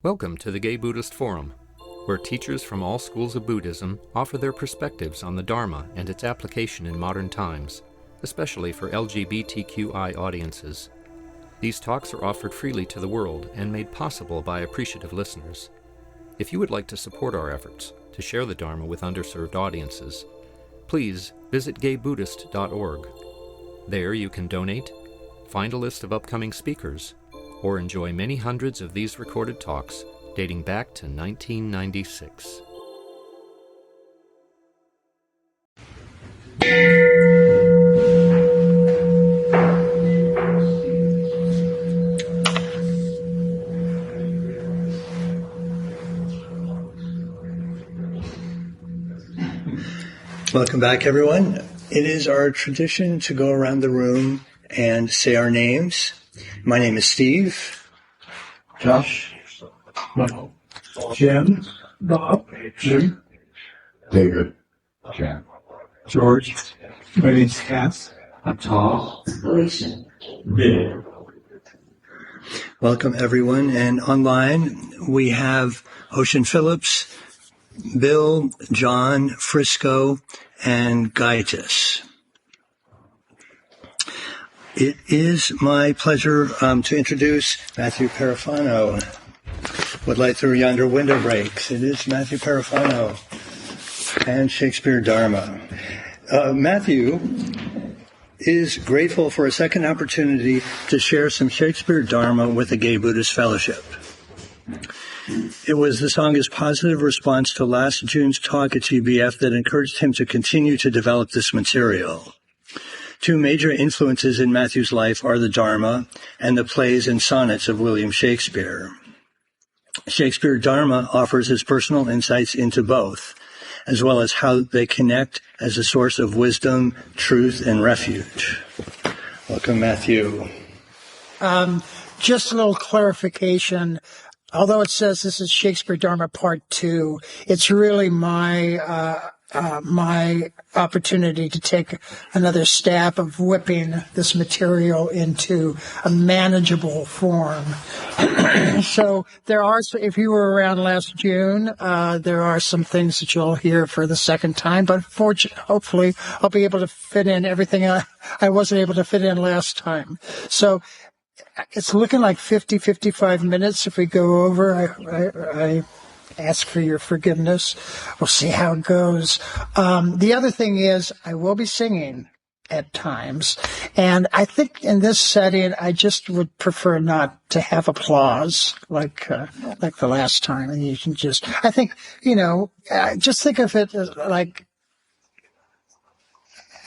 Welcome to the Gay Buddhist Forum, where teachers from all schools of Buddhism offer their perspectives on the Dharma and its application in modern times, especially for LGBTQI audiences. These talks are offered freely to the world and made possible by appreciative listeners. If you would like to support our efforts to share the Dharma with underserved audiences, please visit gaybuddhist.org. There you can donate, find a list of upcoming speakers, or enjoy many hundreds of these recorded talks dating back to 1996. Welcome back, everyone. It is our tradition to go around the room and say our names. My name is Steve. Josh. Michael. Jim. Bob. Jim. David. Jen. George. My name's Cass. I'm Tom. Alicia. Bill. Welcome, everyone. And online, we have Ocean Phillips, Bill, John, Frisco, and Gaitis. It is my pleasure to introduce Matthew Perifano. What light through yonder window breaks? It is Matthew Perifano and Shakespeare Dharma. Matthew is grateful for a second opportunity to share some Shakespeare Dharma with the Gay Buddhist Fellowship. It was the Sangha's positive response to last June's talk at GBF that encouraged him to continue to develop this material. Two major influences in Matthew's life are the Dharma and the plays and sonnets of William Shakespeare. Shakespeare Dharma offers his personal insights into both, as well as how they connect as a source of wisdom, truth, and refuge. Welcome, Matthew. Just a little clarification. Although it says this is Shakespeare Dharma Part 2, it's really my opportunity to take another stab of whipping this material into a manageable form. So there are, if you were around last June, there are some things that you'll hear for the second time, but hopefully I'll be able to fit in everything I wasn't able to fit in last time. So it's looking like 55 minutes. If we go over, I ask for your forgiveness. We'll see how it goes. The other thing is I will be singing at times. And I think in this setting, I just would prefer not to have applause like the last time. And you can just, I think, just think of it as like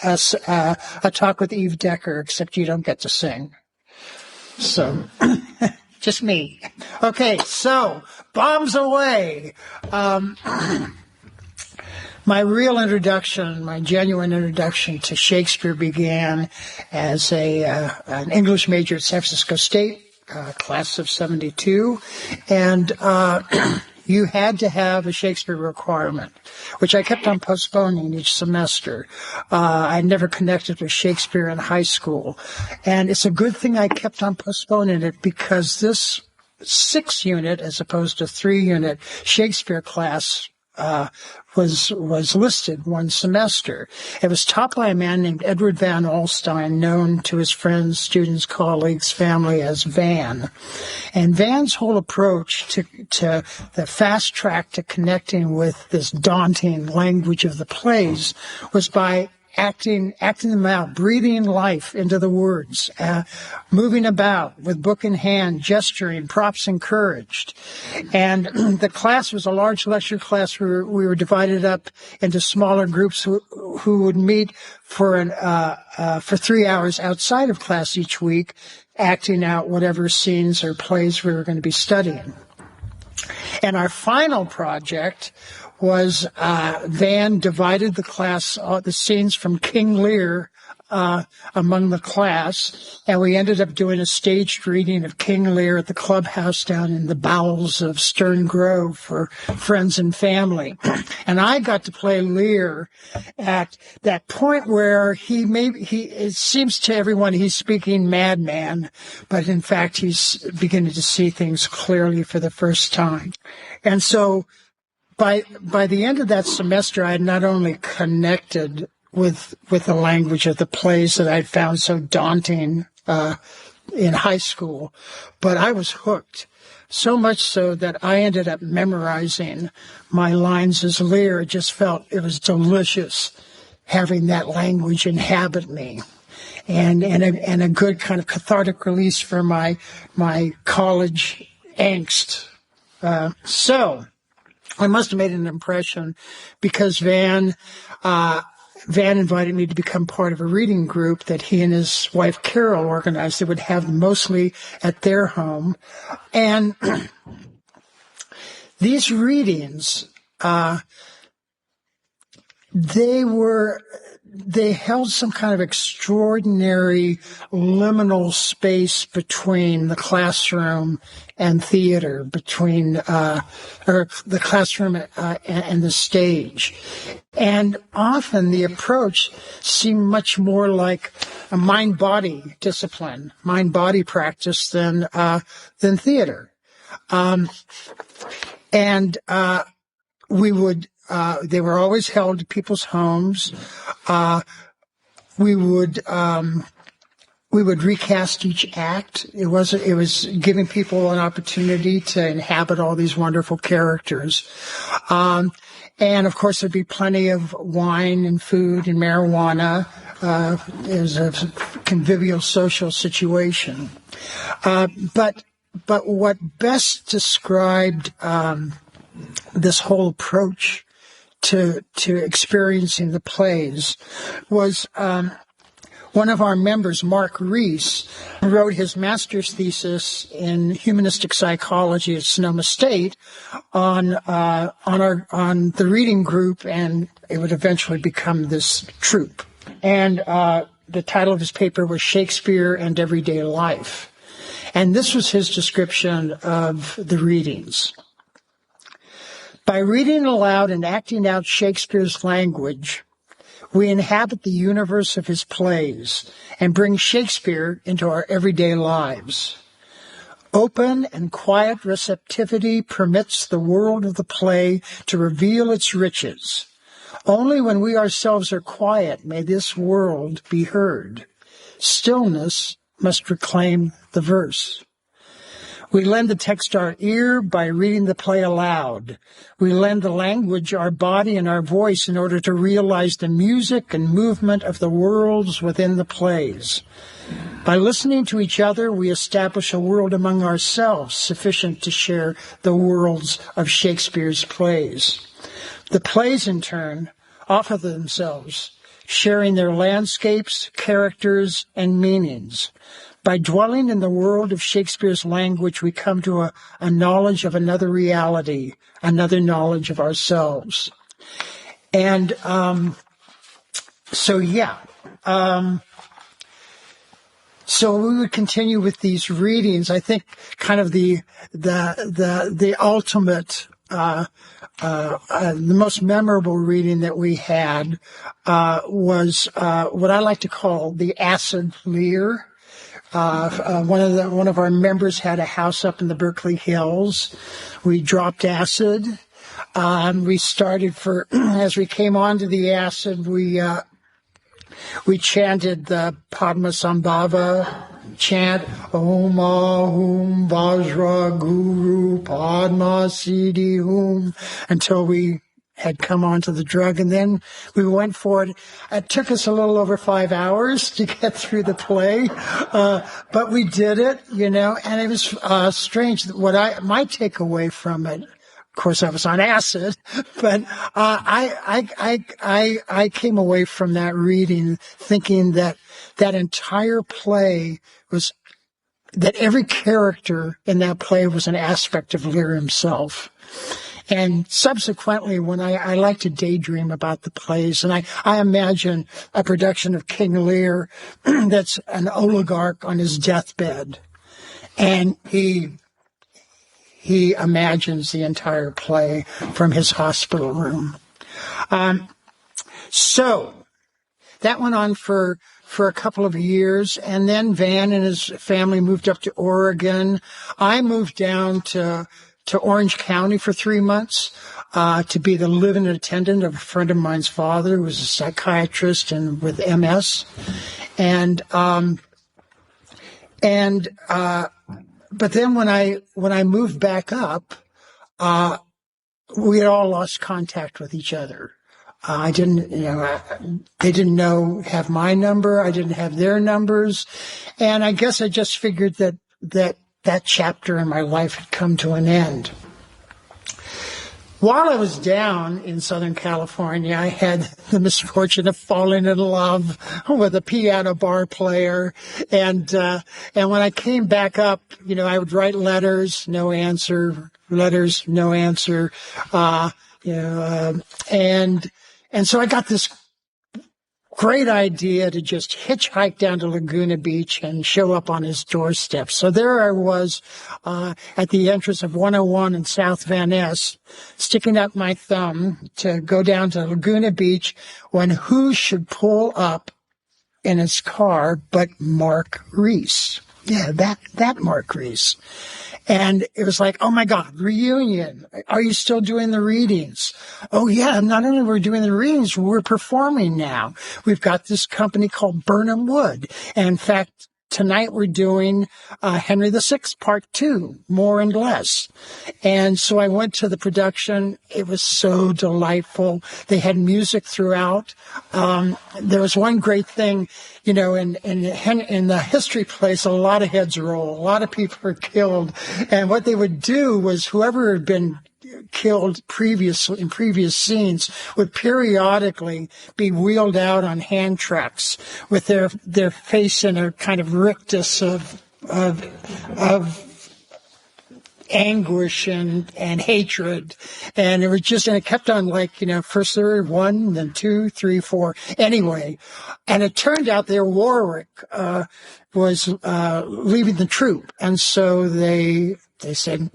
a talk with Eve Decker, except you don't get to sing. So, just me. Okay, so, bombs away. My real introduction, my genuine introduction to Shakespeare began as an English major at San Francisco State, class of 72, and you had to have a Shakespeare requirement, which I kept on postponing each semester. I never connected with Shakespeare in high school. And it's a good thing I kept on postponing it because this 6-unit, as opposed to 3-unit Shakespeare class, was listed one semester. It was taught by a man named Edward Van Alstyne, known to his friends, students, colleagues, family as Van. And Van's whole approach to the fast track to connecting with this daunting language of the plays was by acting them out, breathing life into the words, moving about with book in hand, gesturing, props encouraged. And the class was a large lecture class where we were divided up into smaller groups who would meet for 3 hours outside of class each week, acting out whatever scenes or plays we were going to be studying. And our final project was Van divided the class, the scenes from King Lear among the class, and we ended up doing a staged reading of King Lear at the clubhouse down in the bowels of Stern Grove for friends and family. And I got to play Lear at that point where it seems to everyone he's speaking madman, but in fact he's beginning to see things clearly for the first time. And so by the end of that semester, I had not only connected with the language of the plays that I'd found so daunting in high school, but I was hooked. So much so that I ended up memorizing my lines as Lear. It just felt it was delicious having that language inhabit me, and a good kind of cathartic release for my college angst. So I must have made an impression because Van invited me to become part of a reading group that he and his wife Carol organized. They would have them mostly at their home. And these readings, they held some kind of extraordinary liminal space between the classroom and theater, between or the classroom and the stage. And often the approach seemed much more like a mind-body discipline, mind-body practice than theater. They were always held at people's homes. We would recast each act. It was giving people an opportunity to inhabit all these wonderful characters. And of course there'd be plenty of wine and food and marijuana. It was a convivial social situation. But what best described this whole approach to experiencing the plays was one of our members, Mark Reese, wrote his master's thesis in humanistic psychology at Sonoma State on the reading group, and it would eventually become this troupe. And the title of his paper was Shakespeare and Everyday Life. And this was his description of the readings. By reading aloud and acting out Shakespeare's language, we inhabit the universe of his plays and bring Shakespeare into our everyday lives. Open and quiet receptivity permits the world of the play to reveal its riches. Only when we ourselves are quiet may this world be heard. Stillness must reclaim the verse. We lend the text our ear by reading the play aloud. We lend the language our body and our voice in order to realize the music and movement of the worlds within the plays. By listening to each other, we establish a world among ourselves sufficient to share the worlds of Shakespeare's plays. The plays, in turn, offer themselves, sharing their landscapes, characters, and meanings. By dwelling in the world of Shakespeare's language, we come to a knowledge of another reality, another knowledge of ourselves. And so we would continue with these readings. I think kind of the ultimate, the most memorable reading that we had was what I like to call the acid Lear. One of our members had a house up in the Berkeley Hills. We dropped acid. We started as we came onto the acid, we chanted the Padmasambhava chant, Om Ahum Vajra Guru Padma Siddhi Hum, until we had come onto the drug, and then we went for it. It took us a little over 5 hours to get through the play, but we did it, and it was strange. My takeaway from it, of course, I was on acid, but I came away from that reading thinking that entire play was that every character in that play was an aspect of Lear himself. And subsequently, when I like to daydream about the plays, and I imagine a production of King Lear that's an oligarch on his deathbed, and he imagines the entire play from his hospital room. So that went on for a couple of years, and then Van and his family moved up to Oregon. I moved down to Orange County for 3 months to be the live-in attendant of a friend of mine's father, who was a psychiatrist and with MS. But then when I moved back up, we had all lost contact with each other. They didn't have my number. I didn't have their numbers. And I guess I just figured that chapter in my life had come to an end. While I was down in Southern California, I had the misfortune of falling in love with a piano bar player. And when I came back up, I would write letters, no answer, letters, no answer, and so I got this great idea to just hitchhike down to Laguna Beach and show up on his doorstep. So there I was at the entrance of 101 in South Van Ness, sticking up my thumb to go down to Laguna Beach, when who should pull up in his car but Mark Reese. Yeah, that Mark Reese. And it was like, oh my God, reunion. Are you still doing the readings? Oh yeah, not only we're doing the readings, we're performing now. We've got this company called Burnham Wood. And in fact, tonight we're doing Henry VI, Part 2, More and Less. And so I went to the production. It was so delightful. They had music throughout. There was one great thing, in the history place, a lot of heads roll. A lot of people are killed. And what they would do was whoever had been killed in previous scenes would periodically be wheeled out on hand trucks with their face in a kind of rictus of anguish and hatred. And it kept on first there were 1, then 2, 3, 4. Anyway, and it turned out their Warwick was leaving the troupe. And so they said,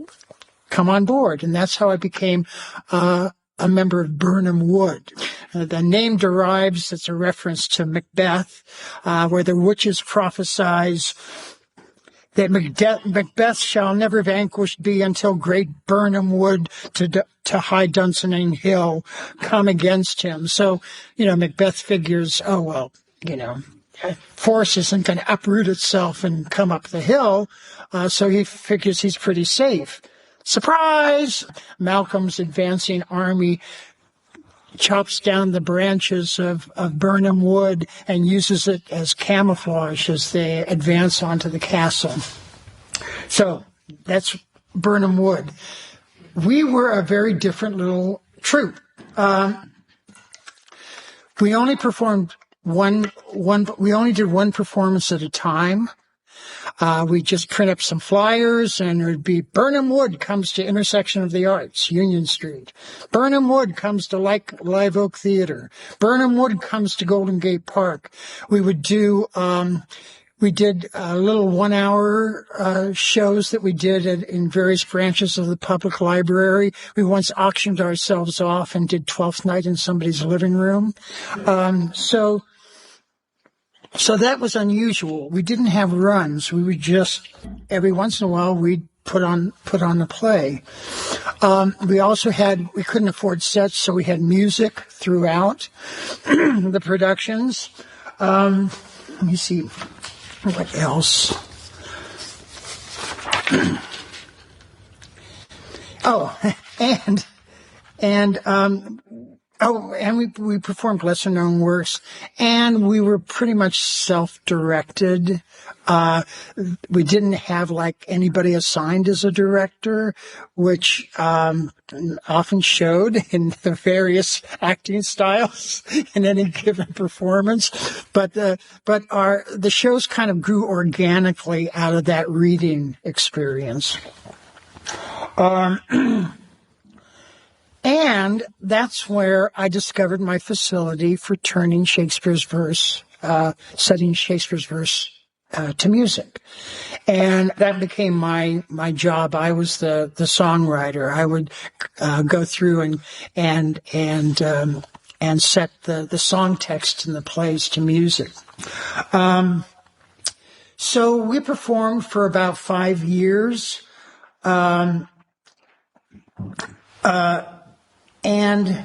come on board. And that's how I became a member of Burnham Wood. The name derives, it's a reference to Macbeth, where the witches prophesize that Macbeth shall never vanquished be until great Burnham Wood to high Dunsinane Hill come against him. So, Macbeth figures, force isn't going to uproot itself and come up the hill, so he figures he's pretty safe. Surprise! Malcolm's advancing army chops down the branches of Burnham Wood and uses it as camouflage as they advance onto the castle. So that's Burnham Wood. We were a very different little troupe. We only performed we only did one performance at a time. We just print up some flyers, and it would be Burnham Wood comes to Intersection of the Arts, Union Street. Burnham Wood comes to Live Oak Theater. Burnham Wood comes to Golden Gate Park. We would do, we did little 1-hour shows that we did in various branches of the public library. We once auctioned ourselves off and did 12th Night in somebody's living room. So that was unusual. We didn't have runs. We would just, every once in a while, we'd put on a play. We couldn't afford sets, so we had music throughout the productions. Let me see what else. And we performed lesser known works, and we were pretty much self-directed. We didn't have anybody assigned as a director, which often showed in the various acting styles in any given performance. But the shows kind of grew organically out of that reading experience. And that's where I discovered my facility for turning Shakespeare's verse, setting Shakespeare's verse to music. And that became my job. I was the songwriter. I would go through and set the song text and the plays to music. So we performed for about 5 years. And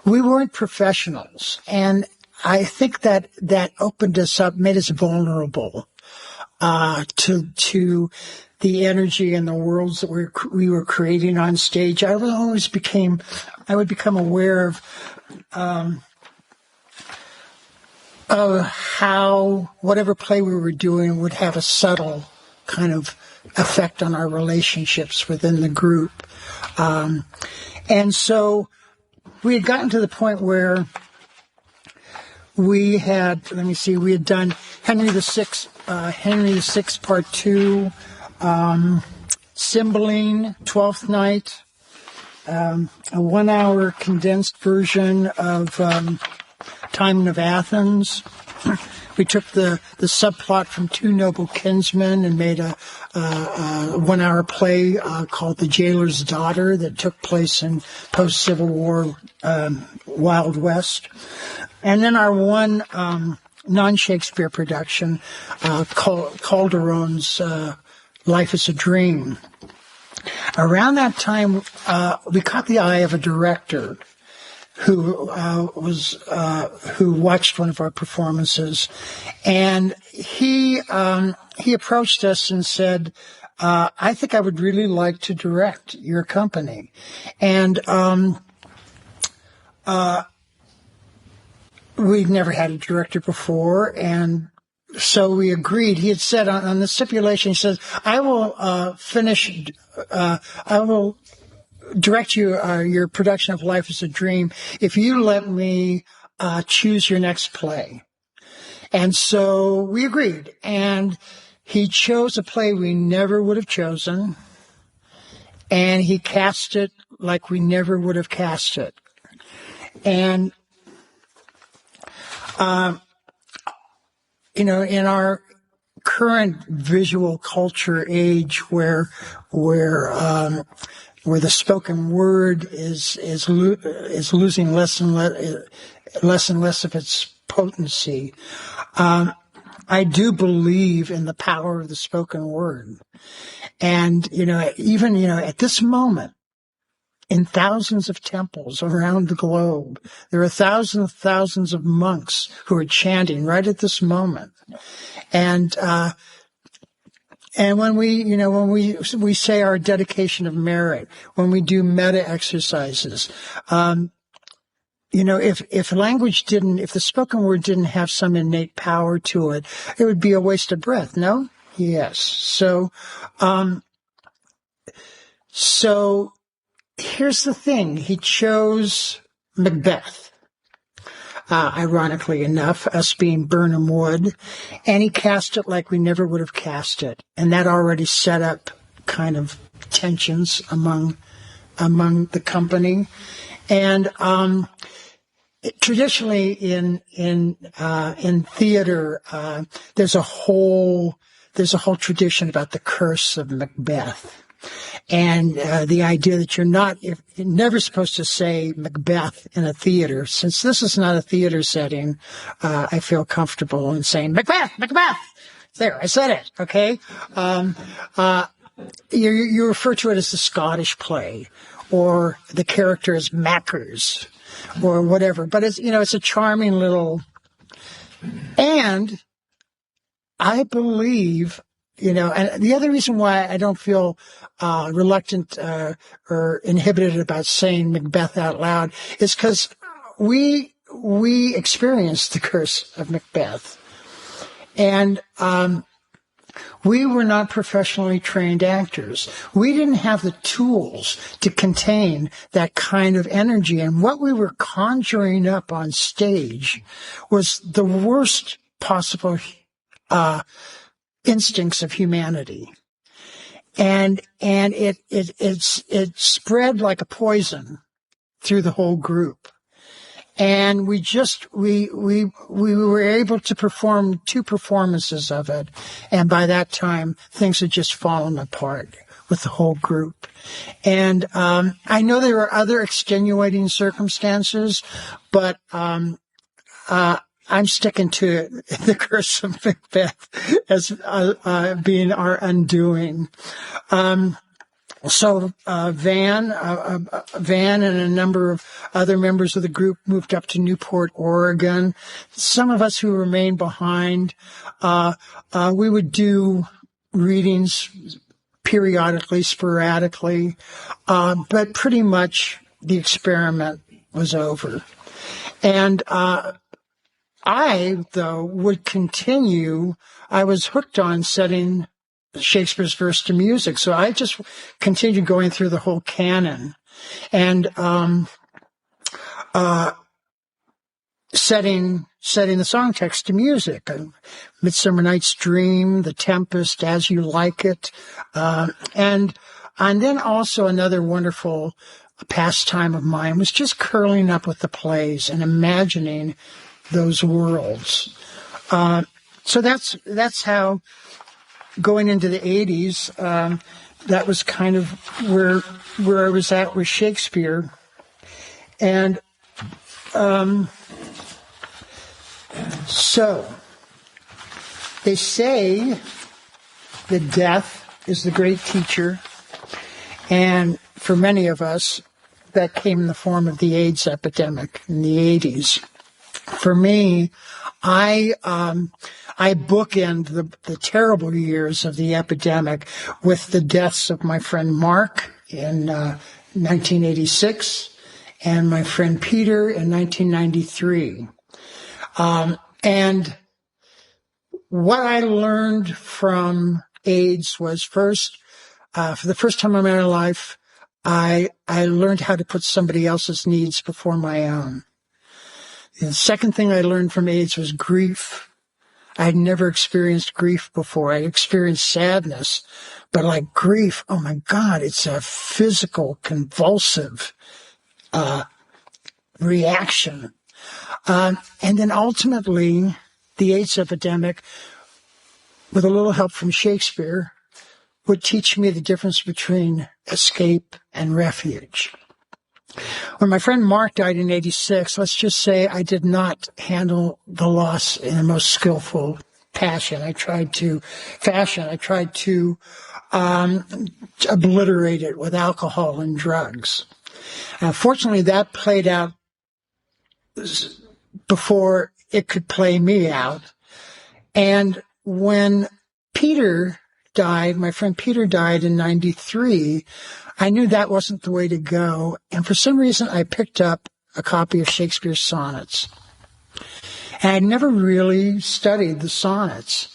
we weren't professionals. And I think that opened us up, made us vulnerable to the energy and the worlds that we were creating on stage. I would become aware of how whatever play we were doing would have a subtle kind of effect on our relationships within the group. And so we had gotten to the point where we had done Henry VI, Part 2, Cymbeline, Twelfth Night, a 1-hour condensed version of Timon of Athens. We took the subplot from Two Noble Kinsmen and made a 1-hour play called The Jailer's Daughter that took place in post-Civil War Wild West. And then our one non-Shakespeare production, Calderon's Life is a Dream. Around that time, we caught the eye of a director who watched one of our performances, and he approached us and said, "I think I would really like to direct your company," and we'd never had a director before, and so we agreed. He had said on the stipulation, he says, "I will I will direct your production of Life is a Dream if you let me choose your next play." And so we agreed, and he chose a play we never would have chosen, and he cast it like we never would have cast it. And in our current visual culture age where the spoken word is losing less and less of its potency. I do believe in the power of the spoken word. And, even at this moment, in thousands of temples around the globe, there are thousands of monks who are chanting right at this moment. And when we say our dedication of merit, when we do meta exercises, if the spoken word didn't have some innate power to it, it would be a waste of breath. No? Yes. So here's the thing. He chose Macbeth. Ironically enough, us being Burnham Wood, and he cast it like we never would have cast it. And that already set up kind of tensions among the company. And, traditionally in theater, there's a whole tradition about the curse of Macbeth. And the idea that you're never supposed to say Macbeth in a theater. Since this is not a theater setting, I feel comfortable in saying Macbeth. There, I said it. Okay. You refer to it as the Scottish play, or the character as Mackers, or whatever. But it's a charming little. And I believe. And the other reason why I don't feel reluctant or inhibited about saying Macbeth out loud is because we experienced the curse of Macbeth, and we were not professionally trained actors. We didn't have the tools to contain that kind of energy, and what we were conjuring up on stage was the worst possible instincts of humanity. and it spread like a poison through the whole group. And we were able to perform 2 performances of it. And by that time, things had just fallen apart with the whole group. And I know there were other extenuating circumstances, but I'm sticking to the curse of Macbeth as being our undoing. So Van and a number of other members of the group moved up to Newport, Oregon. Some of us who remained behind, we would do readings periodically, sporadically, but pretty much the experiment was over. And I, though, would continue. I was hooked on setting Shakespeare's verse to music, so I just continued going through the whole canon and setting the song text to music. Midsummer Night's Dream, The Tempest, As You Like It, and then also another wonderful pastime of mine was just curling up with the plays and imagining those worlds. So that's how, going into the 80s, that was kind of where I was at with Shakespeare. And so they say that death is the great teacher, and for many of us, that came in the form of the AIDS epidemic in the 80s. For me, I bookend the terrible years of the epidemic with the deaths of my friend Mark in 1986 and my friend Peter in 1993. And what I learned from AIDS was first, for the first time in my life, I learned how to put somebody else's needs before my own. The second thing I learned from AIDS was grief. I had never experienced grief before. I experienced sadness, but like grief, oh my God, it's a physical, convulsive reaction. And then ultimately, the AIDS epidemic, with a little help from Shakespeare, would teach me the difference between escape and refuge. When my friend Mark died in 86, let's just say I did not handle the loss in the most skillful fashion. I tried to obliterate it with alcohol and drugs. Fortunately, that played out before it could play me out. And when Peter died, my friend Peter died in 93, I knew that wasn't the way to go. And for some reason, I picked up a copy of Shakespeare's sonnets. And I'd never really studied the sonnets.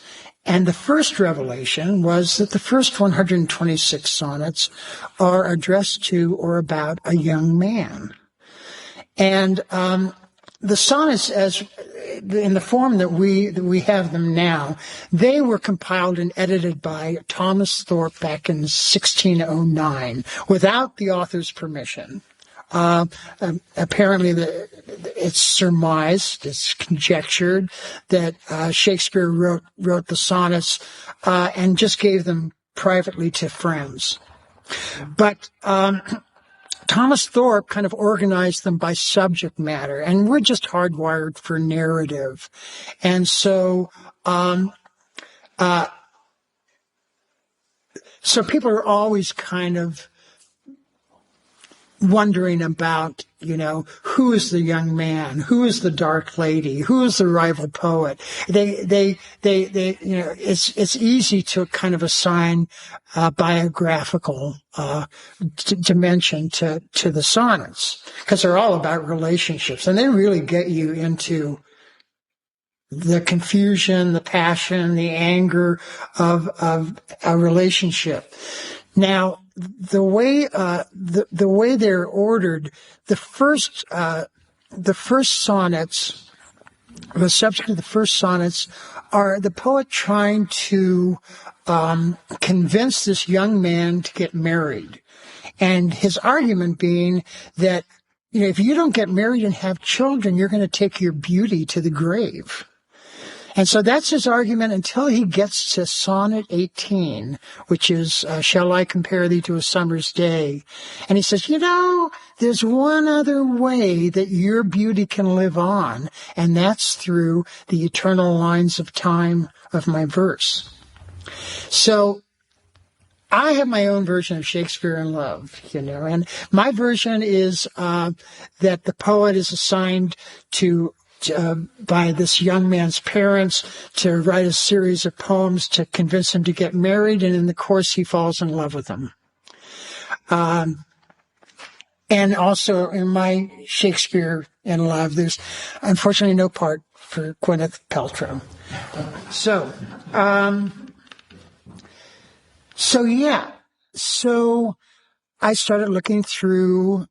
And the first revelation was that the first 126 sonnets are addressed to or about a young man. And the sonnets, as in the form that we have them now, they were compiled and edited by Thomas Thorpe back in 1609 without the author's permission. Apparently, it's surmised, it's conjectured that Shakespeare wrote the sonnets and just gave them privately to friends. But Thomas Thorpe kind of organized them by subject matter, and we're just hardwired for narrative. And so, so people are always kind of wondering about, who is the young man? Who is the dark lady? Who is the rival poet? It's easy to kind of assign biographical dimension to the sonnets because they're all about relationships, and they really get you into the confusion, the passion, the anger of a relationship. Now, the way they're ordered, the first sonnets the subject of the first sonnets are the poet trying to convince this young man to get married. And his argument being that, if you don't get married and have children, you're going to take your beauty to the grave. And so that's his argument until he gets to Sonnet 18, which is, shall I compare thee to a summer's day? And he says, there's one other way that your beauty can live on, and that's through the eternal lines of time of my verse. So I have my own version of Shakespeare in Love, and my version is that the poet is assigned by this young man's parents to write a series of poems to convince him to get married, and in the course he falls in love with them. And also in my Shakespeare in Love, there's unfortunately no part for Gwyneth Paltrow. So I started looking through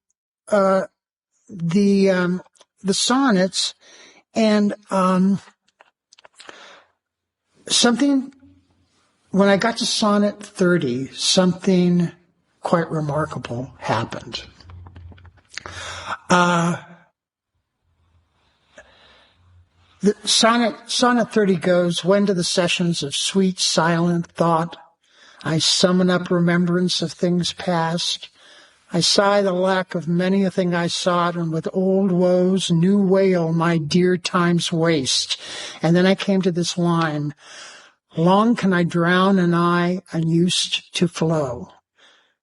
the sonnets, and when I got to Sonnet 30, something quite remarkable happened. The Sonnet 30 goes, when to the sessions of sweet silent thought I summon up remembrance of things past, I sigh the lack of many a thing I sought, and with old woes new wail my dear time's waste. And then I came to this line, long can I drown an eye unused to flow,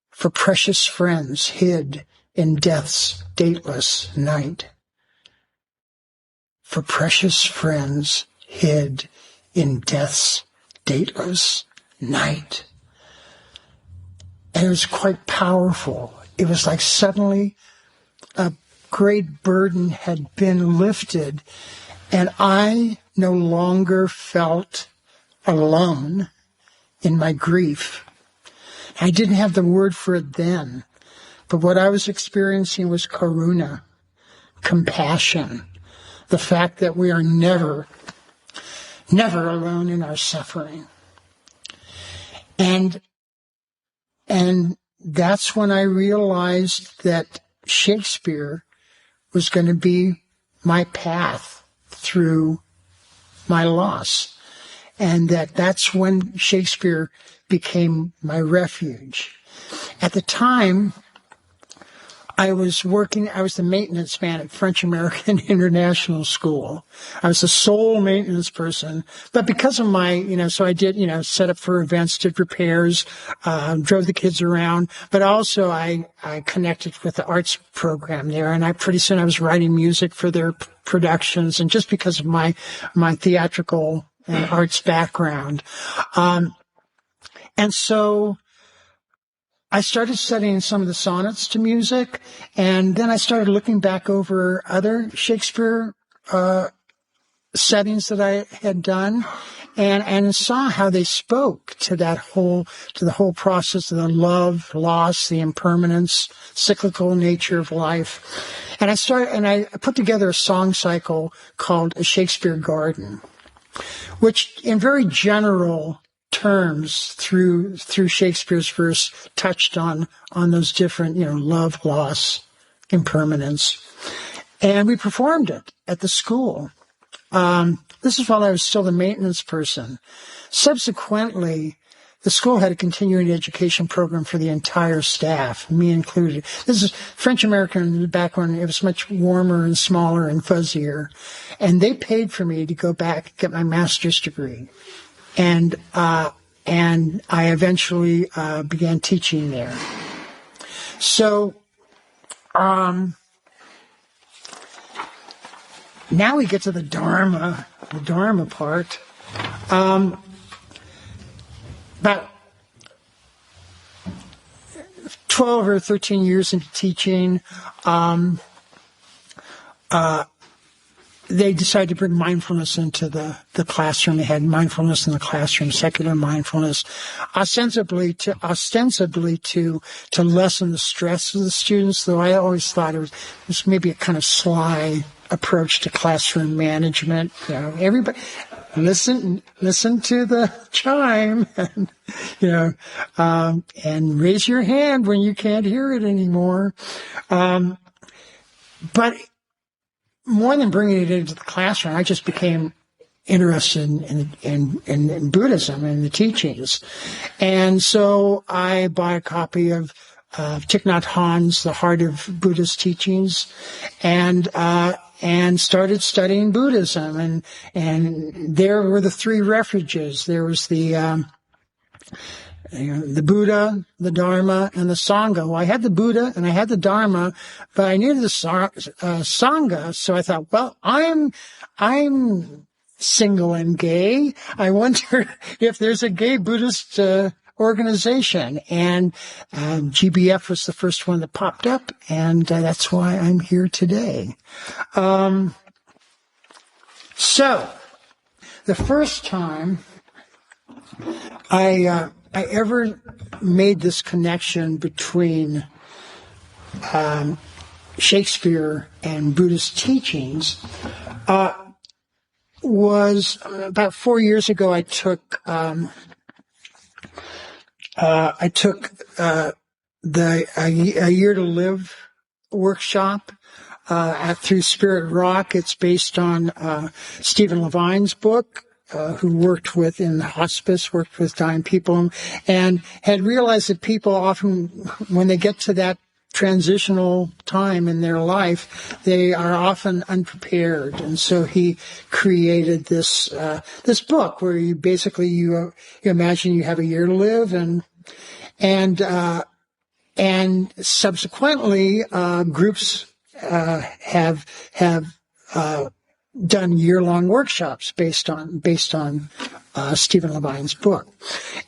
for precious friends hid in death's dateless night. For precious friends hid in death's dateless night. And it was quite powerful. It was like suddenly a great burden had been lifted, and I no longer felt alone in my grief. I didn't have the word for it then, but what I was experiencing was karuna, compassion, the fact that we are never alone in our suffering. And that's when I realized that Shakespeare was going to be my path through my loss. And that's when Shakespeare became my refuge. At the time, I was the maintenance man at French American International School. I was the sole maintenance person. But because of my, so I did, set up for events, did repairs, drove the kids around. But also I connected with the arts program there. And pretty soon I was writing music for their productions. And just because of my theatrical and arts background. And so I started studying some of the sonnets to music, and then I started looking back over other Shakespeare settings that I had done, and saw how they spoke to the whole process of the love, loss, the impermanence, cyclical nature of life. And I put together a song cycle called A Shakespeare Garden, which in very general terms through Shakespeare's verse touched on those different, love, loss, impermanence. And we performed it at the school. This is while I was still the maintenance person. Subsequently, the school had a continuing education program for the entire staff, me included. This is French American back when it was much warmer and smaller and fuzzier. And they paid for me to go back and get my master's degree. And I eventually began teaching there. So now we get to the Dharma part. About 12 or 13 years into teaching, they decided to bring mindfulness into the classroom. They had mindfulness in the classroom, secular mindfulness, ostensibly to lessen the stress of the students, though I always thought it was maybe a kind of sly approach to classroom management. You know, everybody listen to the chime, and, you know, and raise your hand when you can't hear it anymore. But more than bringing it into the classroom, I just became interested in Buddhism and the teachings. And so I bought a copy of Thich Nhat Hanh's The Heart of Buddhist Teachings, and started studying Buddhism. And there were the three refuges. There was the Buddha, the Dharma, and the Sangha. Well, I had the Buddha and I had the Dharma, but I needed the Sangha. So I thought, well, I'm single and gay. I wonder if there's a gay Buddhist organization. And GBF was the first one that popped up, and that's why I'm here today. So the first time I ever made this connection between Shakespeare and Buddhist teachings was about 4 years ago. I took the A Year to Live workshop through Spirit Rock. It's based on Stephen Levine's book. Who worked with in hospice, worked with dying people, and had realized that people often, when they get to that transitional time in their life, they are often unprepared. And so he created this book where you basically you imagine you have a year to live, and subsequently groups have done year-long workshops based on Stephen Levine's book.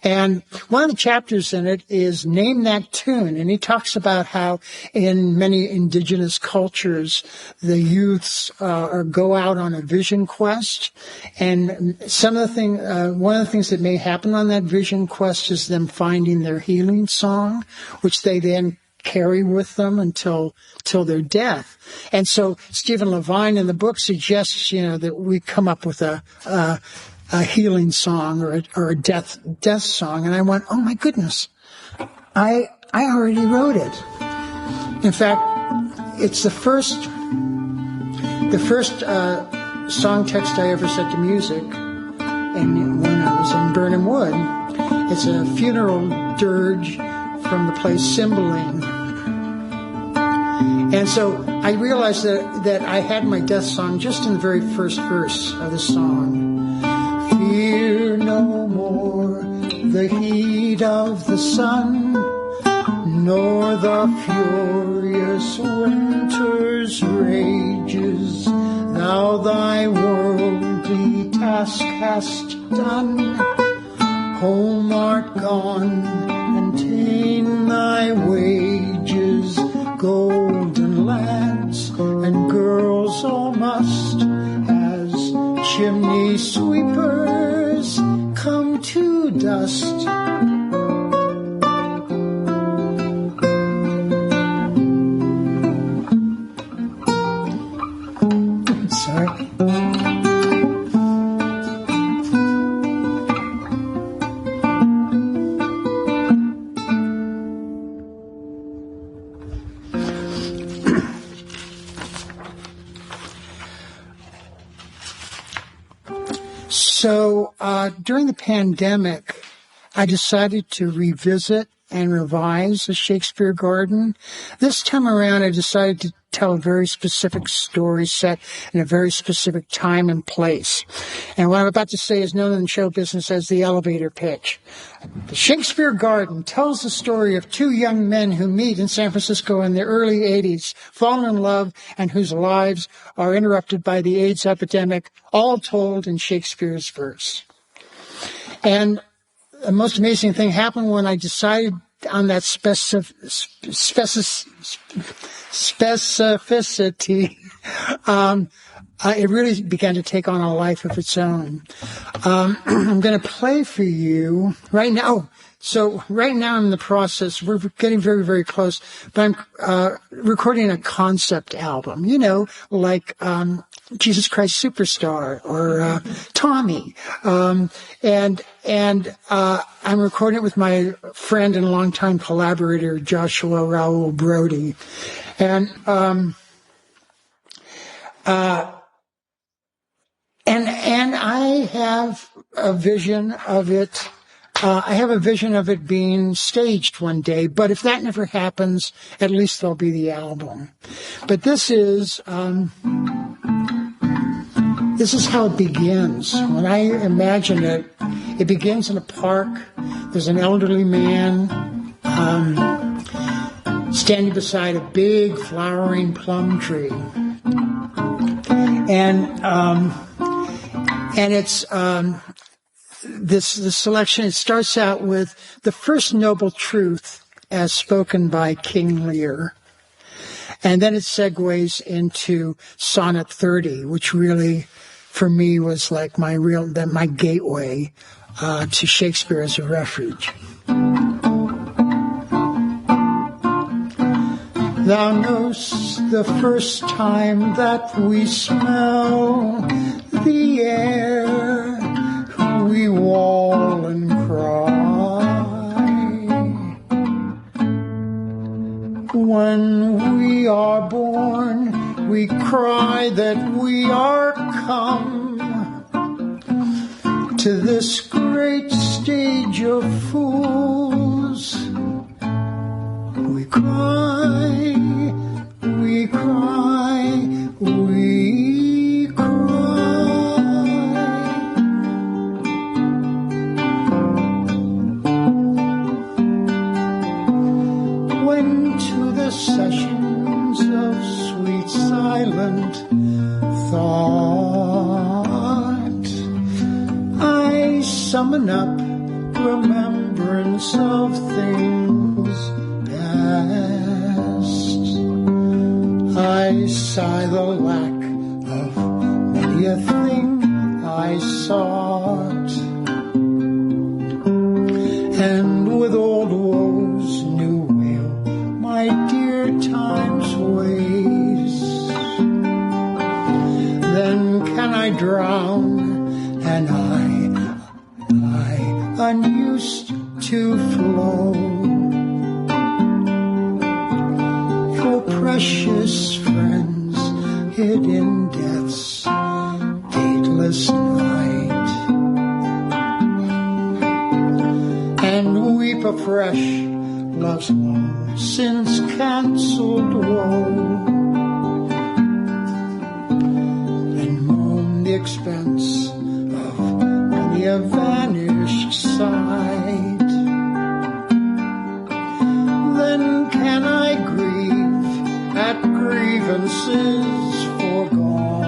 And one of the chapters in it is Name That Tune. And he talks about how in many indigenous cultures, the youths go out on a vision quest. And one of the things that may happen on that vision quest is them finding their healing song, which they then carry with them until their death. And so Stephen Levine in the book suggests, that we come up with a healing song or a death song. And I went, oh my goodness, I already wrote it. In fact, it's the first song text I ever set to music. And when I was in Burnham Wood, it's a funeral dirge from the play Cymbeline. And so I realized that I had my death song just in the very first verse of the song. Fear no more the heat of the sun, nor the furious winter's rages. Thou thy worldly task hast done, home art gone, and ta'en thy wages. Golden lads and girls all must, as chimney sweepers, come to dust. Sorry. So during the pandemic, I decided to revisit and revise the Shakespeare Garden. This time around, I decided to tell a very specific story set in a very specific time and place. And what I'm about to say is known in show business as the elevator pitch. The Shakespeare Garden tells the story of two young men who meet in San Francisco in the early 80s, fall in love, and whose lives are interrupted by the AIDS epidemic, all told in Shakespeare's verse. And the most amazing thing happened when I decided on that specificity. It really began to take on a life of its own. I'm going to play for you right now. So right now I'm in the process, we're getting very, very close, but I'm recording a concept album, like Jesus Christ Superstar or Tommy. And I'm recording it with my friend and longtime collaborator, Joshua Raoul Brody. And I have a vision of it. I have a vision of it being staged one day, but if that never happens, at least there'll be the album. But this is how it begins. When I imagine it, it begins in a park. There's an elderly man standing beside a big flowering plum tree. And it's this selection. It starts out with the first noble truth as spoken by King Lear, and then it segues into Sonnet 30, which really, for me, was like my gateway to Shakespeare as a refuge. Thou know'st the first time that we smell the air, we wail and cry. When we are born, we cry that we are come to this great stage of fools. We cry, we cry, we cry. When to the sessions of sweet silent thought I summon up remembrance of things past, I sigh the lack of many a thing I sought, and with old woes new wail my dear time's ways. Then can I drown, and I unused to flow, for precious friends hid in death's dateless night, and weep afresh love's long since cancelled woe, and moan the expense of many a vanished sight. Then can I grieve at grievances foregone,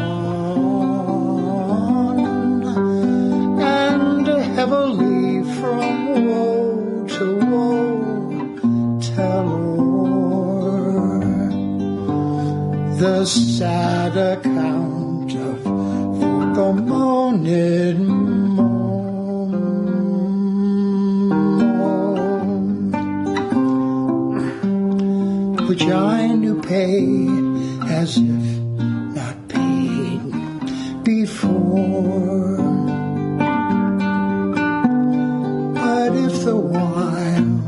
and heavily from woe to woe tell o'er the sad account of the moaned moan, which I knew pay as if not paid before. But if the while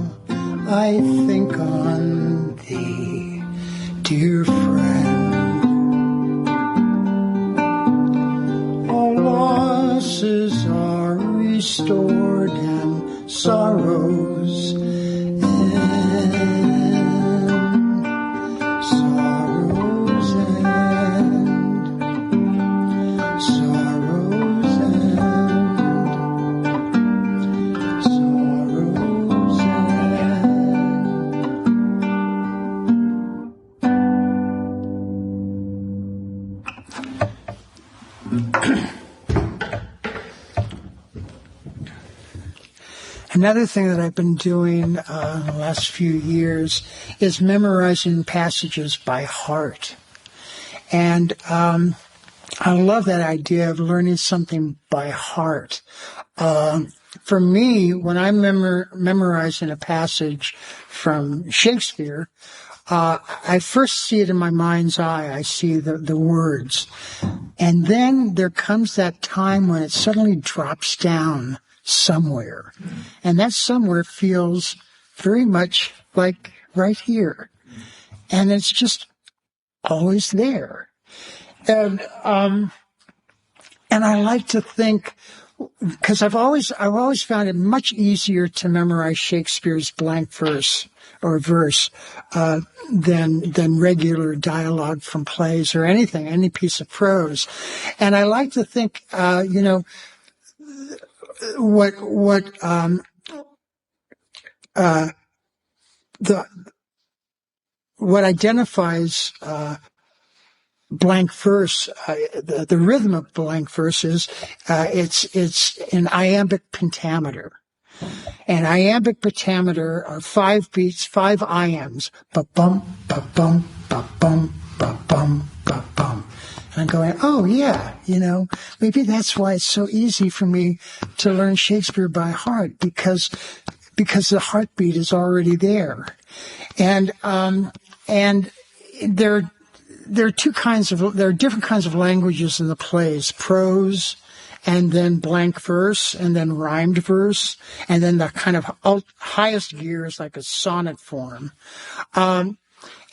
I think on thee, dear friend, all losses are restored and sorrows end. Sorrows end. Sorrows end. Sorrows end. Another thing that I've been doing in the last few years is memorizing passages by heart. And I love that idea of learning something by heart. for me, when I'm memorizing a passage from Shakespeare, I first see it in my mind's eye. I see the words. And then there comes that time when it suddenly drops down somewhere. And that somewhere feels very much like right here. And it's just always there. And I like to think, because I've always found it much easier to memorize Shakespeare's blank verse or verse than regular dialogue from plays or anything, any piece of prose. And I like to think, what identifies blank verse, the rhythm of blank verse is it's an iambic pentameter. And iambic pentameter are 5 beats, 5 iambs. Ba-bum, ba-bum, ba-bum, ba-bum, ba-bum. And I'm going, oh yeah, maybe that's why it's so easy for me to learn Shakespeare by heart, because the heartbeat is already there. And there are different kinds of languages in the plays: prose, and then blank verse, and then rhymed verse, and then the kind of highest gear is like a sonnet form.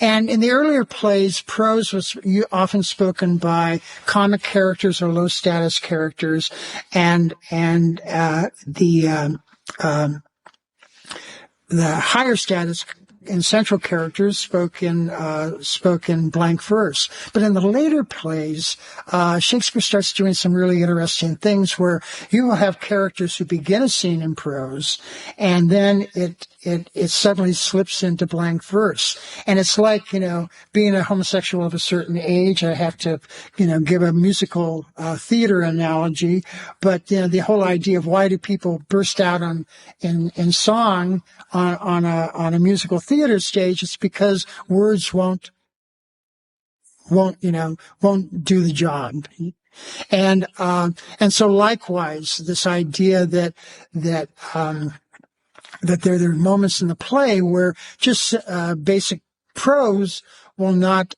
And in the earlier plays, prose was often spoken by comic characters or low status characters, and the higher status and central characters spoke in blank verse. But in the later plays, Shakespeare starts doing some really interesting things where you will have characters who begin a scene in prose, and then it suddenly slips into blank verse. And it's like, being a homosexual of a certain age, I have to, give a musical theater analogy, but the whole idea of why do people burst out in song on a musical theater stage, it's because words won't do the job. And so likewise, this idea that there are moments in the play where just basic prose will not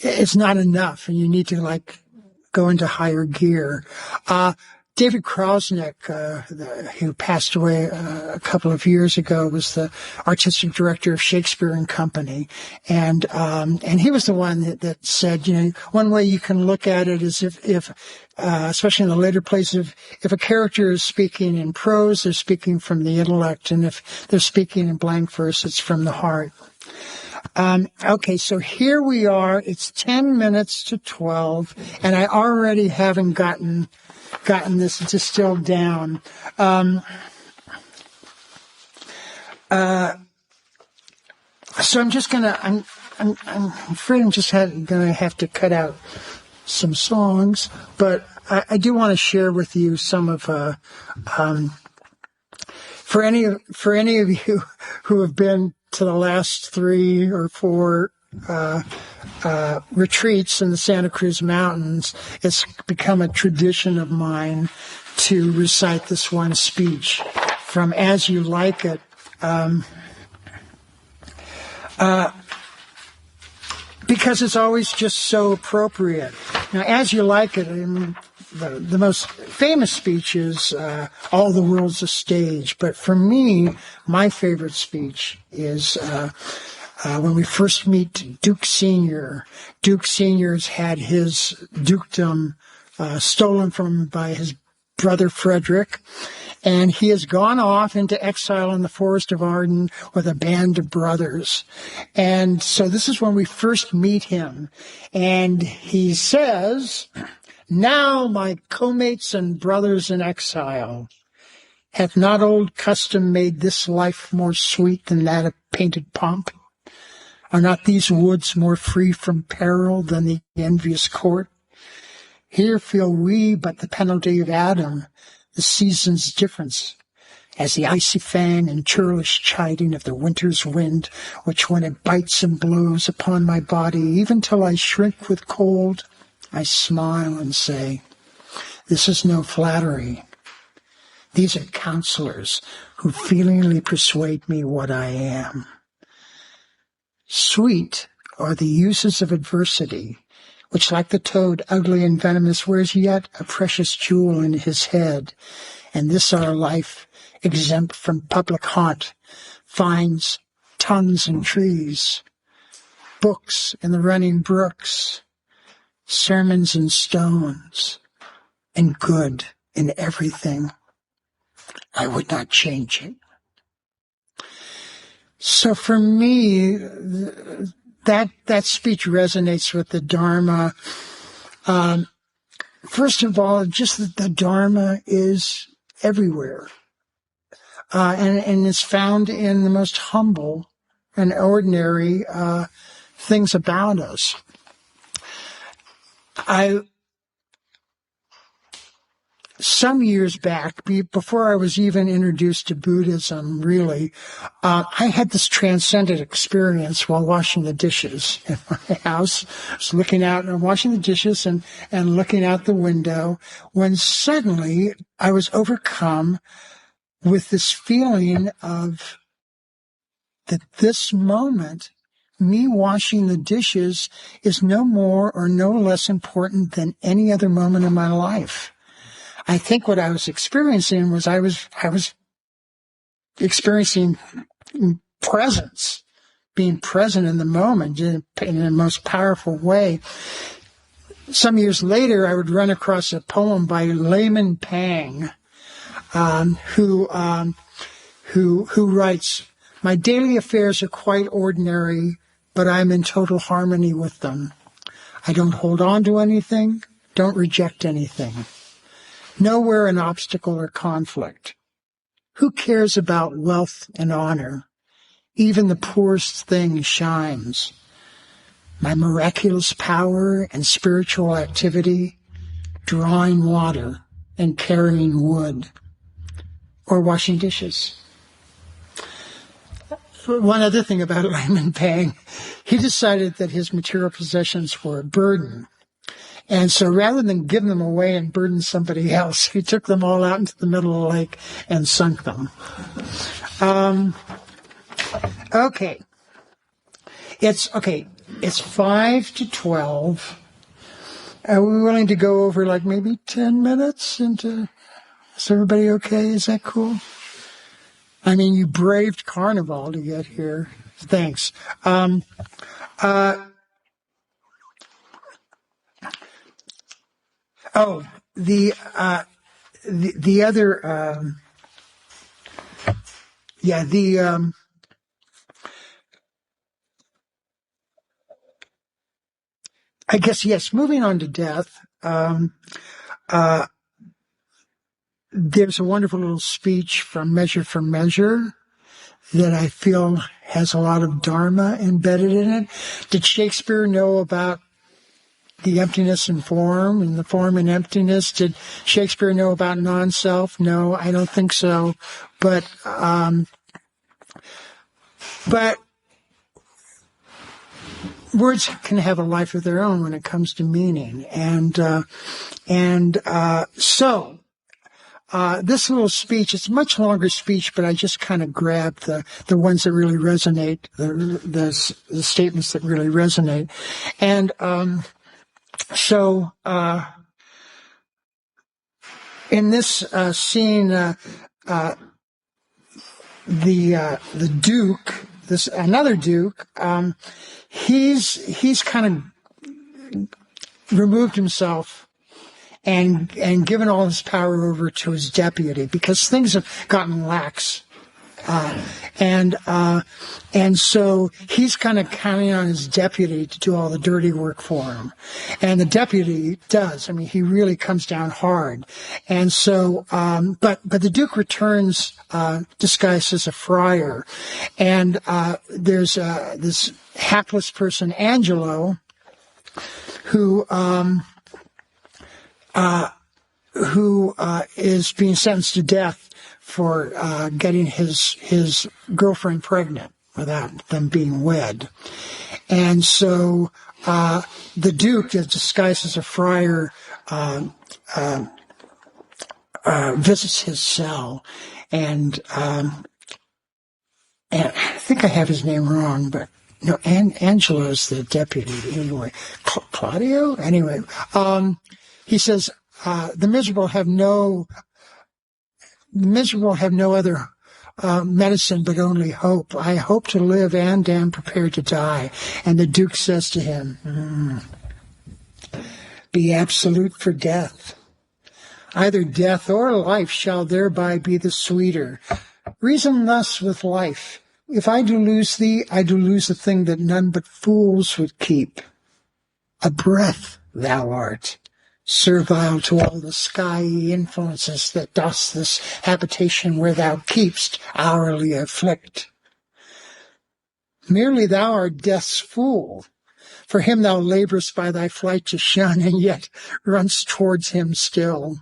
it's not enough, and you need to go into higher gear. David Krosnick, who passed away a couple of years ago, was the artistic director of Shakespeare and Company, and he was the one that said, one way you can look at it is if especially in the later plays, if a character is speaking in prose, they're speaking from the intellect, and if they're speaking in blank verse, it's from the heart. Okay, so here we are. It's 10 minutes to 12, and I already haven't gotten this distilled down. So I'm just I'm afraid I'm just gonna have to cut out some songs, but I do want to share with you some of for any of you who have been to the last 3 or 4 retreats in the Santa Cruz Mountains, it's become a tradition of mine to recite this one speech from As You Like It. Because it's always just so appropriate. Now, As You Like It, the most famous speech is All the World's a Stage. But for me, my favorite speech is when we first meet Duke Sr. Duke Sr.'s had his dukedom stolen from him by his brother Frederick, and he has gone off into exile in the forest of Arden with a band of brothers. And so this is when we first meet him. And he says, "Now, my co-mates and brothers in exile, hath not old custom made this life more sweet than that of painted pomp? Are not these woods more free from peril than the envious court? Here feel we but the penalty of Adam, the season's difference, as the icy fang and churlish chiding of the winter's wind, which when it bites and blows upon my body, even till I shrink with cold, I smile and say, This is no flattery. These are counselors who feelingly persuade me what I am. Sweet are the uses of adversity, which like the toad, ugly and venomous, wears yet a precious jewel in his head. And this our life, exempt from public haunt, finds tongues in trees, books in the running brooks, sermons in stones, and good in everything. I would not change it. So for me, that speech resonates with the Dharma. First of all, just that the Dharma is everywhere. And is found in the most humble and ordinary things about us. Some years back, before I was even introduced to Buddhism, really, I had this transcendent experience while washing the dishes in my house. I was looking out and washing the dishes and looking out the window when suddenly I was overcome with this feeling of that this moment, me washing the dishes, is no more or no less important than any other moment in my life. I think what I was experiencing was I was experiencing presence, being present in the moment in the most powerful way. Some years later, I would run across a poem by Layman Pang, who writes, "My daily affairs are quite ordinary, but I'm in total harmony with them. I don't hold on to anything, don't reject anything. Nowhere an obstacle or conflict. Who cares about wealth and honor? Even the poorest thing shines. My miraculous power and spiritual activity, drawing water and carrying wood, or washing dishes." One other thing about Layman Pang, he decided that his material possessions were a burden. And so rather than give them away and burden somebody else, he took them all out into the middle of the lake and sunk them. Okay. It's 5 to 12. Are we willing to go over like maybe 10 minutes is everybody okay? Is that cool? I mean, you braved Carnival to get here. Thanks. I guess, yes, moving on to death, there's a wonderful little speech from Measure for Measure that I feel has a lot of Dharma embedded in it. Did Shakespeare know about the emptiness in form and the form in emptiness? Did Shakespeare know about non-self? No, I don't think so. But words can have a life of their own when it comes to meaning. So this little speech, it's a much longer speech, but I just kind of grabbed the ones that really resonate, the statements that really resonate. And in this scene, the Duke, another Duke, he's kind of removed himself and given all his power over to his deputy because things have gotten lax. And so he's kind of counting on his deputy to do all the dirty work for him. And the deputy does. I mean, he really comes down hard. And so, but the Duke returns, disguised as a friar. And, there's, this hapless person, Angelo, who is being sentenced to death for getting his girlfriend pregnant without them being wed. And so the Duke, disguised as a friar, visits his cell, and I think I have his name wrong, but no, Angela's the deputy anyway. Claudio, anyway. He says the miserable have no other medicine but only hope. I hope to live and am prepared to die. And the Duke says to him, be absolute for death. Either death or life shall thereby be the sweeter. Reason thus with life. If I do lose thee, I do lose the thing that none but fools would keep. A breath thou art, servile to all the skyey influences that dost this habitation where thou keepst hourly afflict. Merely thou art death's fool. For him thou laborest by thy flight to shun, and yet runst towards him still.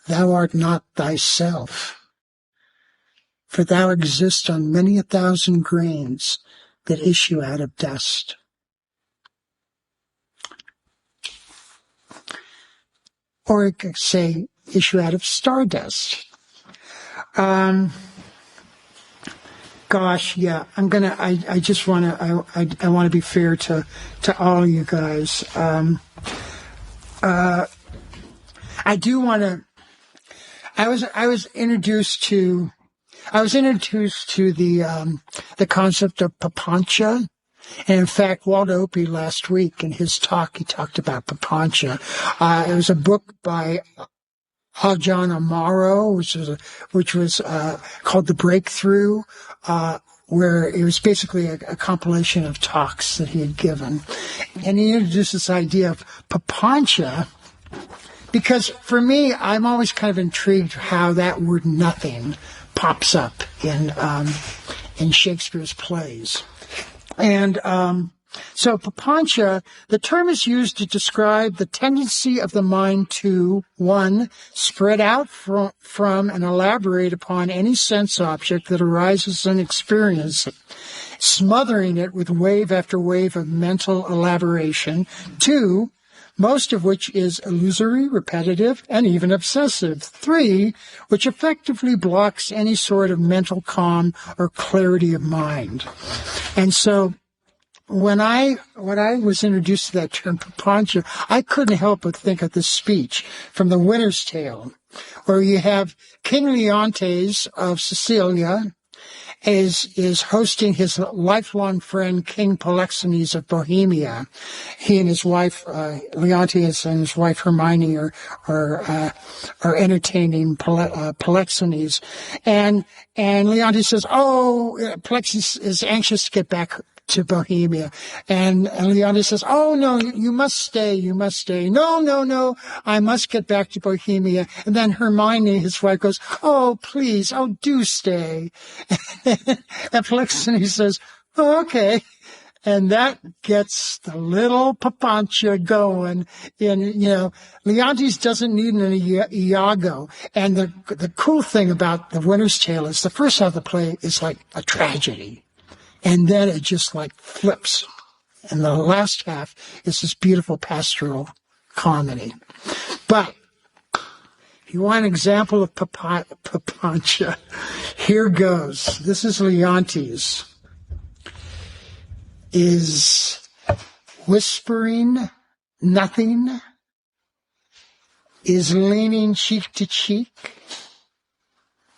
Thou art not thyself, for thou exist on many 1,000 grains that issue out of dust. Or it could say, issue out of stardust. Gosh, yeah, I just want to, I want to be fair to all you guys. I do want to, I was introduced to the concept of papancha. And in fact, Waldo Opie last week in his talk, he talked about papancha. It was a book by Ajahn Amaro, which was called The Breakthrough, where it was basically a compilation of talks that he had given. And he introduced this idea of papancha, because for me, I'm always kind of intrigued how that word nothing pops up in Shakespeare's plays. And so papancha, the term is used to describe the tendency of the mind to, 1, spread out from and elaborate upon any sense object that arises in experience, smothering it with wave after wave of mental elaboration. 2, most of which is illusory, repetitive, and even obsessive. 3, which effectively blocks any sort of mental calm or clarity of mind. And so when I was introduced to that term papancha, I couldn't help but think of this speech from The Winter's Tale, where you have King Leontes of Sicilia is hosting his lifelong friend, King Polixenes of Bohemia. He and his wife, Leontes and his wife Hermione are entertaining Polixenes. And Leontes says, Polixenes is anxious to get back to Bohemia. And Leontes says, oh, no, you must stay, you must stay. No, I must get back to Bohemia. And then Hermione, his wife, goes, oh, please, do stay. And Polixenes says, oh, okay. And that gets the little papancha going. And, Leontes doesn't need an Iago. And the cool thing about The Winter's Tale is the first half of the play is like a tragedy. And then it just like flips. And the last half is this beautiful pastoral comedy. But if you want an example of papancha, here goes. This is Leontes. Is whispering nothing? Is leaning cheek to cheek?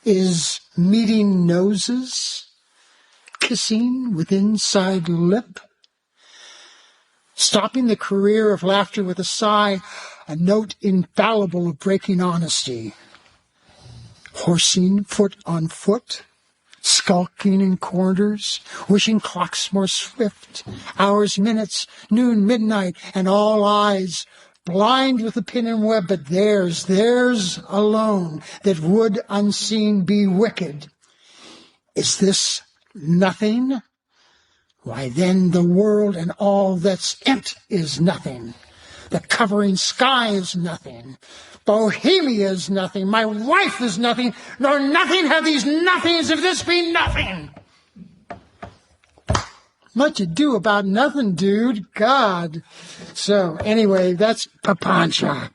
Is meeting noses? Kissing with inside lip? Stopping the career of laughter with a sigh, a note infallible of breaking honesty. Horsing foot on foot, skulking in corners, wishing clocks more swift, hours, minutes, noon, midnight, and all eyes, blind with the pin and web, but theirs alone, that would unseen be wicked. Is this nothing? Why then the world and all that's in't is nothing. The covering sky is nothing. Bohemia is nothing. My wife is nothing. Nor nothing have these nothings if this be nothing. Much ado about nothing, dude. God. So anyway, that's Papancha.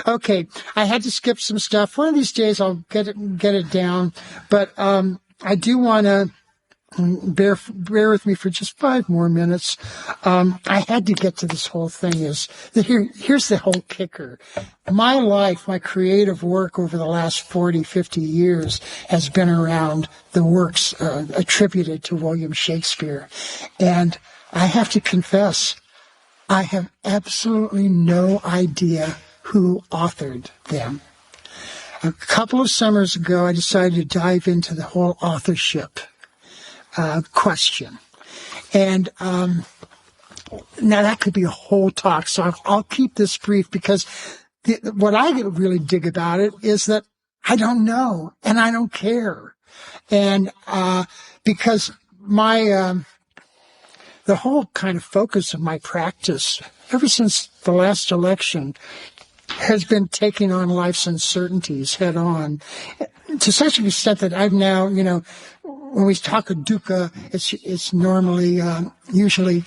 Okay, I had to skip some stuff. One of these days I'll get it down, but I do want to bear with me for just 5 more minutes. I had to get to this whole thing. Here's the whole kicker. My life, my creative work over the last 40, 50 years has been around the works attributed to William Shakespeare. And I have to confess, I have absolutely no idea who authored them. A couple of summers ago, I decided to dive into the whole authorship question. And now that could be a whole talk, so I'll keep this brief, because what I really dig about it is that I don't know, and I don't care. And because the whole kind of focus of my practice, ever since the last election, has been taking on life's uncertainties head on, to such an extent that I've now, when we talk of dukkha, it's normally, usually,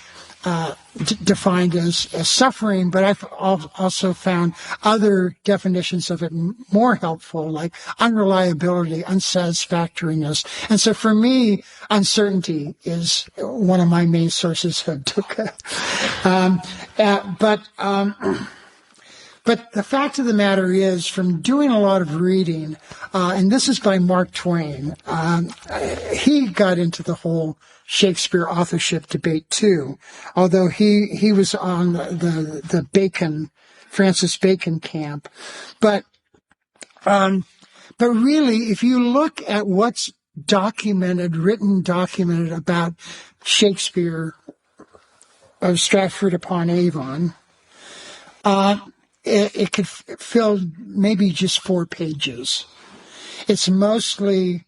defined as suffering, but I've also found other definitions of it more helpful, like unreliability, unsatisfactoriness. And so for me, uncertainty is one of my main sources of dukkha. But the fact of the matter is, from doing a lot of reading, and this is by Mark Twain, he got into the whole Shakespeare authorship debate too, although he was on the Francis Bacon camp. But really, if you look at what's documented about Shakespeare of Stratford upon Avon, it could fill maybe just 4 pages. It's mostly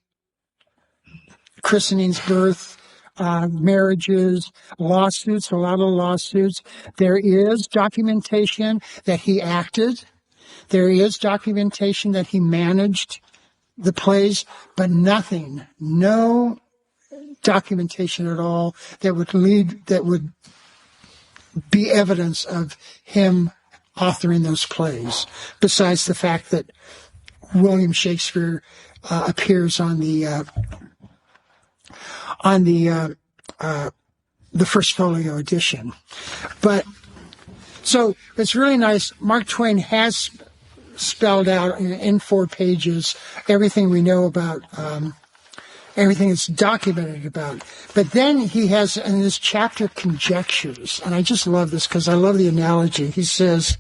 christenings, birth, marriages, lawsuits, a lot of lawsuits. There is documentation that he acted. There is documentation that he managed the plays, but no documentation at all that would be evidence of him authoring those plays, besides the fact that William Shakespeare appears on the first folio edition. But so it's really nice. Mark Twain has spelled out in 4 pages everything we know about, everything that's documented about. But then he has in this chapter conjectures, and I just love this because I love the analogy. He says,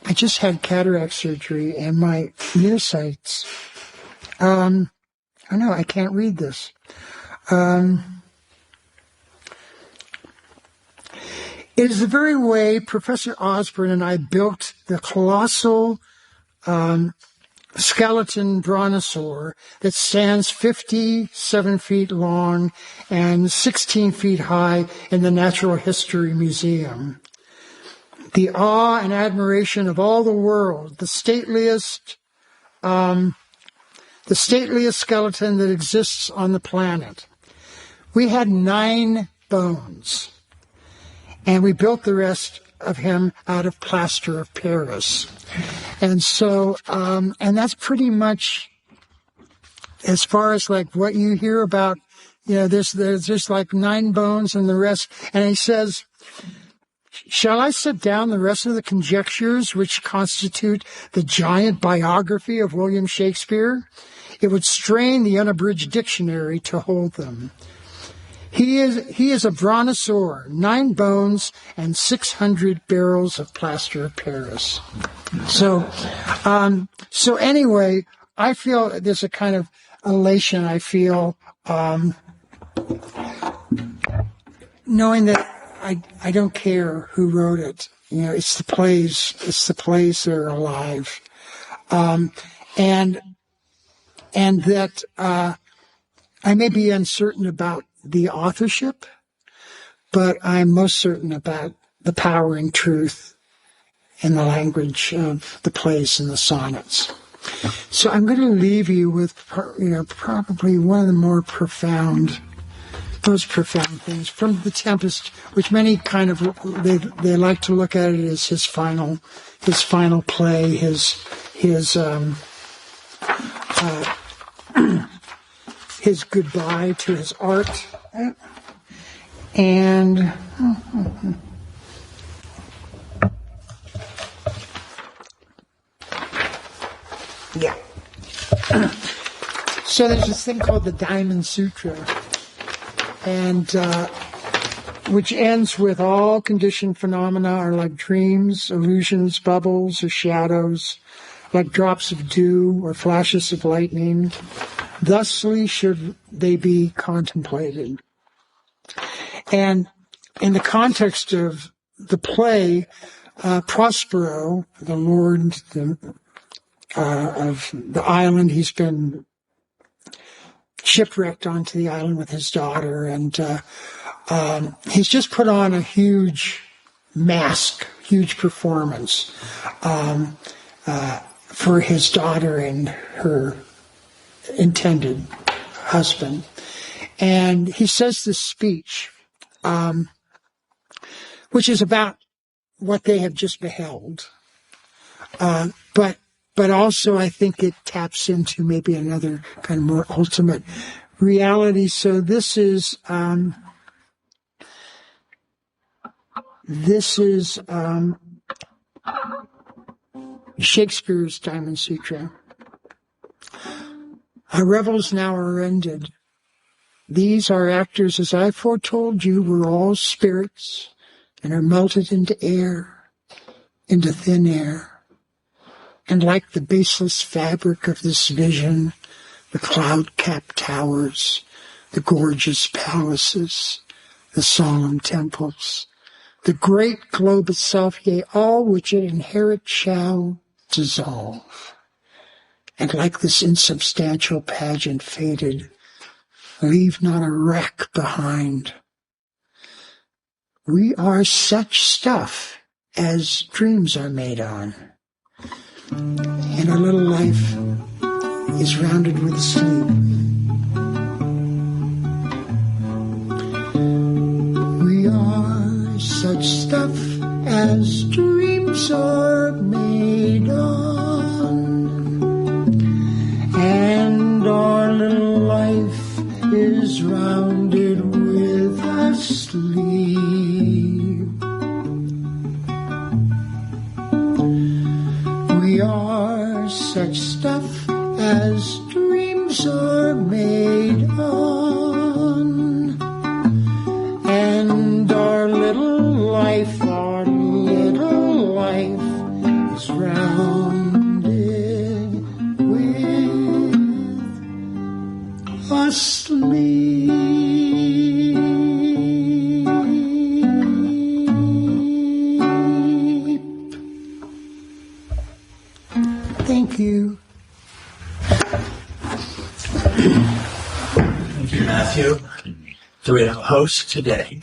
I just had cataract surgery and my nearsights, oh no, I can't read this. It is the very way Professor Osborne and I built the colossal skeleton brontosaur that stands 57 feet long and 16 feet high in the Natural History Museum. The awe and admiration of all the world, the stateliest skeleton that exists on the planet. We had 9 bones, and we built the rest of him out of plaster of Paris. And so, and that's pretty much as far as like what you hear about, there's like 9 bones and the rest. And he says, shall I set down the rest of the conjectures which constitute the giant biography of William Shakespeare? It would strain the unabridged dictionary to hold them. He is a brontosaur, 9 bones and 600 barrels of plaster of Paris. So anyway, I feel there's a kind of elation. I feel, knowing that I don't care who wrote it. It's the plays that are alive. And that, I may be uncertain about the authorship, but I'm most certain about the power and truth in the language of the plays and the sonnets. So I'm going to leave you with, probably one of the most profound things from The Tempest, which many kind of they like to look at it as his final play, his goodbye to his art, and yeah. So there's this thing called the Diamond Sutra, and which ends with all conditioned phenomena are like dreams, illusions, bubbles, or shadows, like drops of dew or flashes of lightning. Thusly should they be contemplated. And in the context of the play, Prospero, the lord of the island, he's been shipwrecked onto the island with his daughter, and he's just put on a huge performance for his daughter and her intended husband. And he says this speech, which is about what they have just beheld. But also I think it taps into maybe another kind of more ultimate reality. So this is Shakespeare's Diamond Sutra. Our revels now are ended. These, our actors, as I foretold you, were all spirits and are melted into air, into thin air. And like the baseless fabric of this vision, the cloud-capped towers, the gorgeous palaces, the solemn temples, the great globe itself, yea, all which it inherit shall dissolve. And like this insubstantial pageant faded, leave not a wreck behind. We are such stuff as dreams are made on. And our little life is rounded with sleep. We are such stuff as dreams are made on, and our little life is rounded with a sleep. We are such stuff as dreams are made on, and our little life is rounded with a sleep. Thank you. Thank you, Matthew. So we have a host today.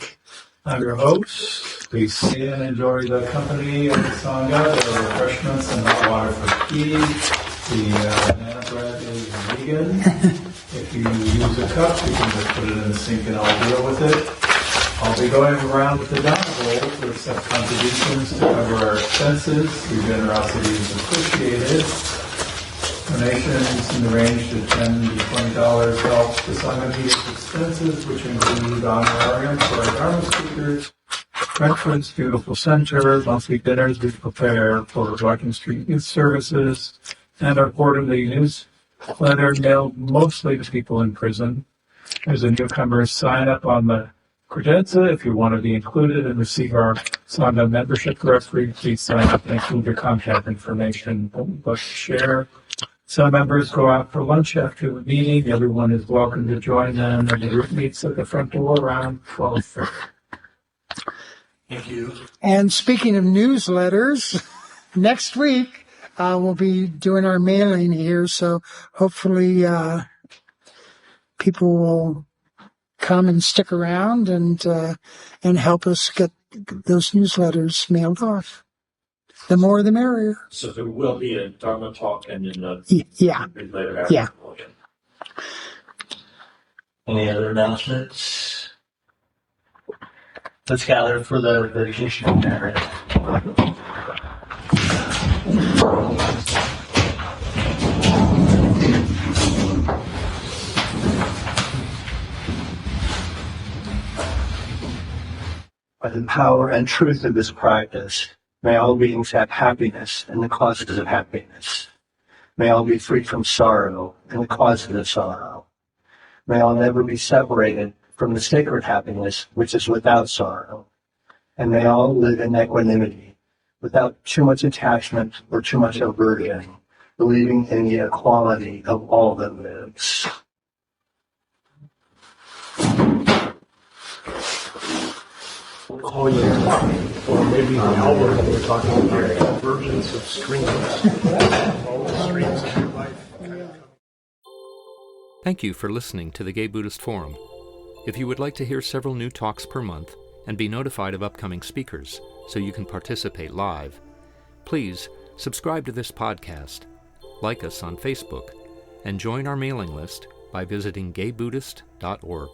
I'm your host. Please stay and enjoy the company of the Sangha. There are refreshments and hot water for tea. The banana bread is vegan. If you use a cup, you can just put it in the sink and I'll deal with it. I'll be going around with the Dharma bowl to accept contributions to cover our expenses. Your generosity is appreciated. Donations in the range of $10 to $20 help the Sangha meet its expenses, which include honorarium for our Dharma speakers, breakfast, beautiful center, monthly dinners we prepare for Rocking Street Youth Services, and our quarterly newsletter mailed mostly to people in prison. There's a newcomer sign up on the credenza. If you want to be included and receive our Sangha membership directory, please sign up and include your contact information. But share. Some members go out for lunch after the meeting. Everyone is welcome to join them, and the group meets at the front door around 12:30. Thank you. And speaking of newsletters, next week we'll be doing our mailing here, so hopefully people will come and stick around and help us get those newsletters mailed off. The more the merrier. So there will be a Dharma talk and then a Yeah. later after. Yeah. Any other announcements? Let's gather for the dedication of merit. By the power and truth of this practice, may all beings have happiness and the causes of happiness. May all be free from sorrow and the causes of sorrow. May all never be separated from the sacred happiness which is without sorrow. And may all live in equanimity, without too much attachment or too much aversion, believing in the equality of all that lives. Call you or maybe the album that we're talking about, versions of streams. All the streams of your life. Thank you for listening to the Gay Buddhist Forum. If you would like to hear several new talks per month and be notified of upcoming speakers so you can participate live, please subscribe to this podcast, like us on Facebook, and join our mailing list by visiting gaybuddhist.org.